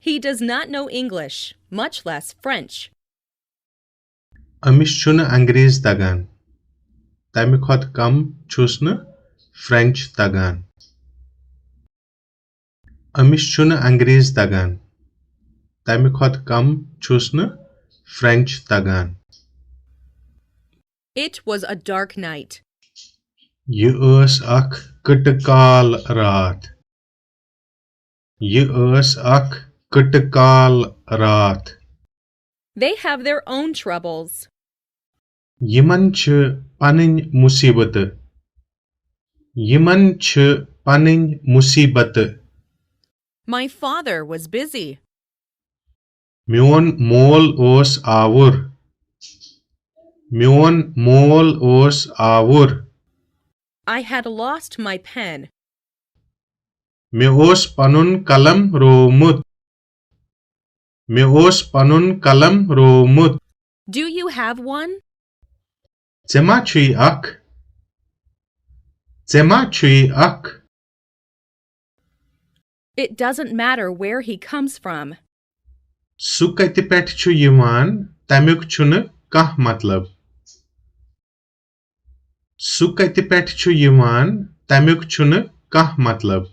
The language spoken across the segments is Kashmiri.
He does not know English, much less French. Amish छुन अंग्रेज तगान तमि खत कम छुस न फ्रेंच तगान अमिश छुन अंग्रेज तगान तमि खत कम छुस न French तगान It was a dark night. ये ٲस अख कटकाल रात ये ٲस अख कटकाल रात They have their own troubles. Yemen छ पनिन मुसीबत यमन छ पनिन मुसीबत My father was busy. म्योन मोल ओस आवर म्योन मोल ओस आवर I had lost my pen. मे ओस पनुन कलम रोमुत मे ओस पनुन कलम रोमुत Do you have one? Zema chui ak Zema chui ak It doesn't matter where he comes from. Su kati pet chu yivan tamiuk chunu kah matlab Su kati pet chu yivan tamiuk chunu kah matlab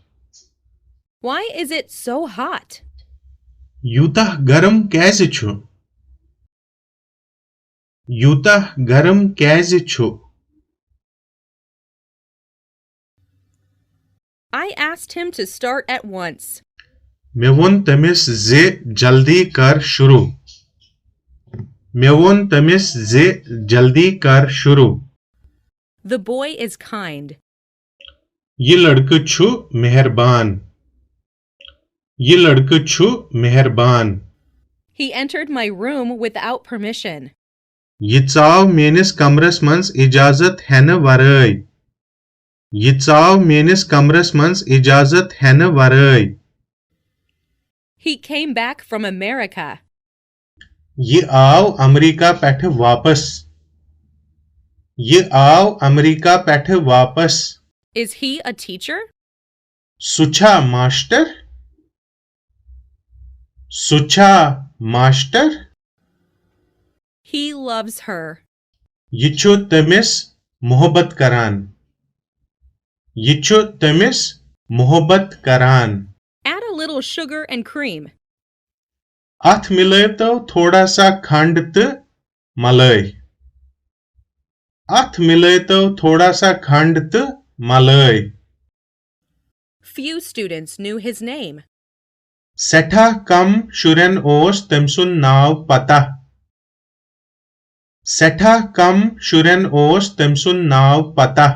Why is it so hot? Yutah garam kaise chu Yutah garam kaise chu I asked him to start at once. मे वोन तमिस जे जल्दी कर शुरू मे वोन तमिस जे जल्दी कर शुरू The boy is kind. ये लड़का छु मेहरबान ये लड़का छु मेहरबान He entered my room without permission. ये चाव मेनिस कमरस मंस इजाजत है न वराय ये चाव मेनिस कमरस मंस इजाजत है न वराय He came back from America. ये आव अमेरिका पेठ वापस ये आव अमेरिका पेठ वापस Is he a teacher? सुछा मास्टर सुछा मास्टर He loves her. ये छु तमिस मोहब्बत करान ये छु तमिस मोहब्बत करान Add a little sugar and cream. अथ मिले तो थोड़ा सा खंड त मलाई अथ मिले तो थोड़ा सा खंड त मलाई Few students knew his name. सेठा कम शुरन ओस तमसुन नाव पता सेठा कम शुरन ओस तमसुन नाव पता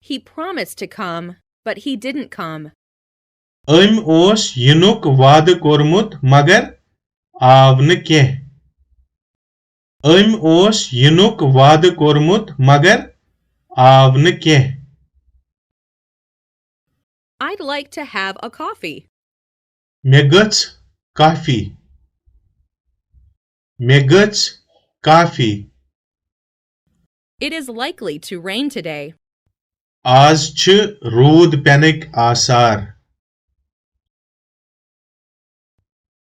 He promised to come, but he didn't come. अम ओस यनुक वाद कोरमुत मगर आव न केह अम ओस यनुक वाद कोरमुत मगर आव न केह I'd like to have a coffee. मे गछ काफी मे गछ काफी It is likely to rain today. आज छ रूद पेनिक आसार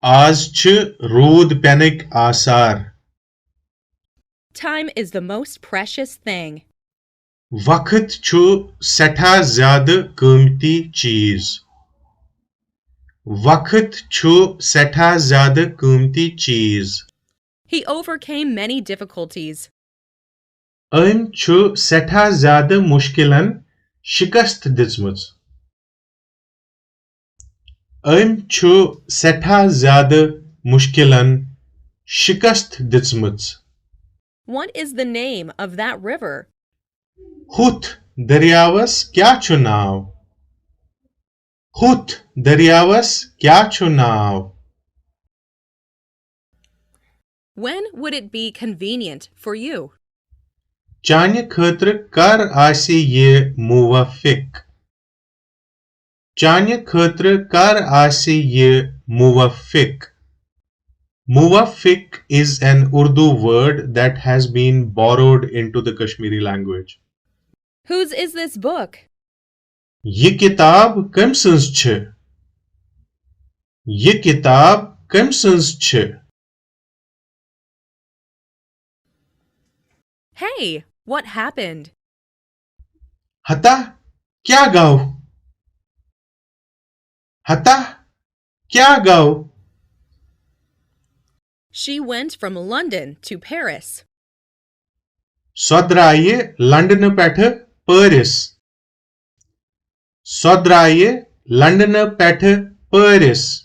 आज छ रूद पेनिक आसार Time is the most precious thing. वक्त छु सठा ज्यादा कीमती चीज वक्त छु सठा ज्यादा कीमती चीज He overcame many difficulties. अम छु सठा ज्यादा मुश्किलन शिकस्त दिसमुच अम छु सठा ज्यादा मुश्किलन शिकस्त दिसमुच What is the name of that river? हुथ दरियावस क्या छु नाव हुथ दरियावस क्या छु नाव When would it be convenient for you? चान्य खतर कर आसी ये मुवाफिक चान्य खतर कर आसी ये मुवाफिक Muwafiq is an Urdu word that has been borrowed into the Kashmiri language. Whose is this book? ये किताब कम संस छ ये किताब कम सन्स छ? Hey, what happened? हता क्या गाव? हता क्या गाव? She went from London to Paris. सो द्राये लंडन पेठ पेरिस. सो द्राये लंडन पेठ पेरिस.